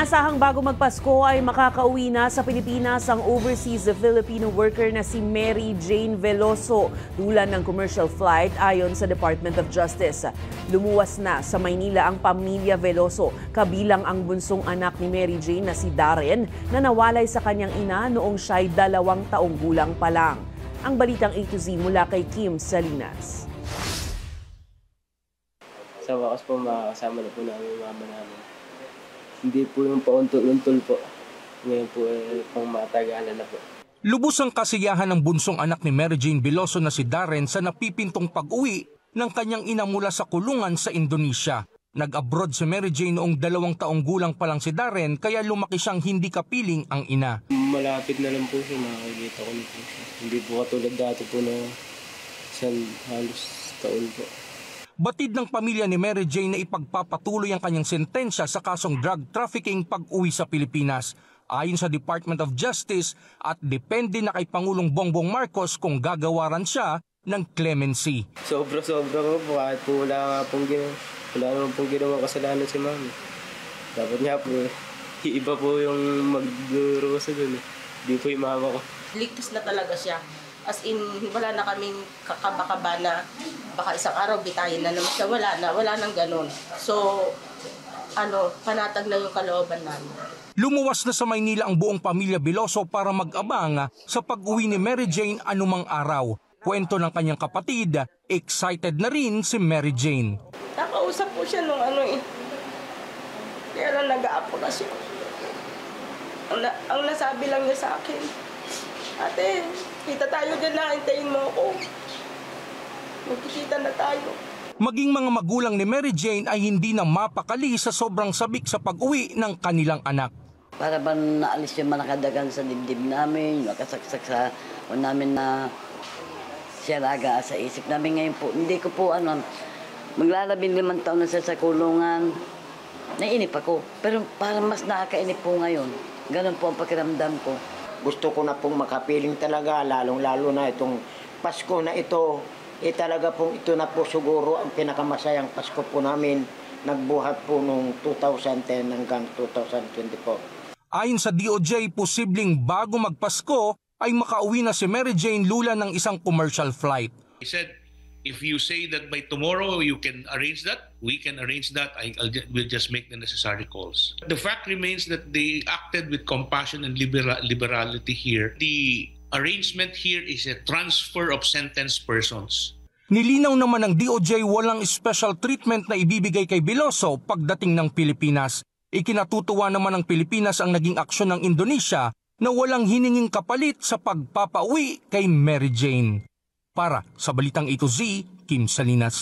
Inaasahang bago magpasko ay makakauwi na sa Pilipinas ang overseas Filipino worker na si Mary Jane Veloso dulot ng commercial flight ayon sa Department of Justice. Lumuwas na sa Maynila ang pamilya Veloso, kabilang ang bunsong anak ni Mary Jane na si Darren na nawalay sa kanyang ina noong siya'y 2 taong gulang pa lang. Ang balitang A to Z mula kay Kim Salinas. Sa wakas po makakasama na po namin yung mama namin. Hindi po yung pauntol-untol po. Ngayon po pang matagalan na po. Lubos ang kasiyahan ng bunsong anak ni Mary Jane Veloso na si Darren sa napipintong pag-uwi ng kanyang ina mula sa kulungan sa Indonesia. Nag-abroad si Mary Jane noong 2 taong gulang pa lang si Darren kaya lumaki siyang hindi kapiling ang ina. Malapit na lang po siya, nakakita ko na po siya. Hindi po katulad dati po na halos taon po. Batid ng pamilya ni Mary Jane na ipagpapatuloy ang kanyang sentensya sa kasong drug trafficking pag-uwi sa Pilipinas. Ayon sa Department of Justice at depende na kay Pangulong Bongbong Marcos kung gagawaran siya ng clemency. Sobra-sobra po kahit po wala naman pong ginawang kasalanan si mami. Dapat nga po iba po yung magdurusa dun. Hindi po yung mama ko. Ligtas na talaga siya. As in, wala na kaming kakaba-kaba na baka isang araw bitayin na naman siya. Wala nang ganun. So, panatag na yung kalooban namin. Lumuwas na sa Maynila ang buong pamilya Veloso para mag-abang sa pag-uwi ni Mary Jane anumang araw. Kwento ng kanyang kapatid, excited na rin si Mary Jane. Nakausap po siya nung kaya lang nag-aapo na siya. Ang nasabi lang niya sa akin, "Ate, kita tayo dyan na, hintayin mo ako. Magkikita na tayo." Maging mga magulang ni Mary Jane ay hindi na mapakali sa sobrang sabik sa pag-uwi ng kanilang anak. Para ba naalis yung manakadagan sa dibdib namin, nakasaksak sa namin na siyaraga sa isip namin ngayon po. Hindi ko po maglalabing 5 taon na siya sa kulungan. Nainip ako, pero parang mas nakakainip po ngayon. Ganun po ang pakiramdam ko. Gusto ko na pong makapiling talaga, lalong-lalo na itong Pasko na ito. Talaga pong ito na po siguro ang pinakamasayang Pasko po namin. Nagbuhat po noong 2010 hanggang 2024. Ayon sa DOJ, posibleng bago magpasko ay makauwi na si Mary Jane lula ng isang commercial flight. He said, if you say that by tomorrow you can arrange that, we can arrange that. We'll just make the necessary calls. The fact remains that they acted with compassion and liberality here. The arrangement here is a transfer of sentenced persons. Nilinaw naman ng DOJ walang special treatment na ibibigay kay Veloso pagdating ng Pilipinas. Ikinatutuwa naman ng Pilipinas ang naging aksyon ng Indonesia na walang hininging kapalit sa pagpapauwi kay Mary Jane. Para sa Balitang A to Z, Kim Salinas.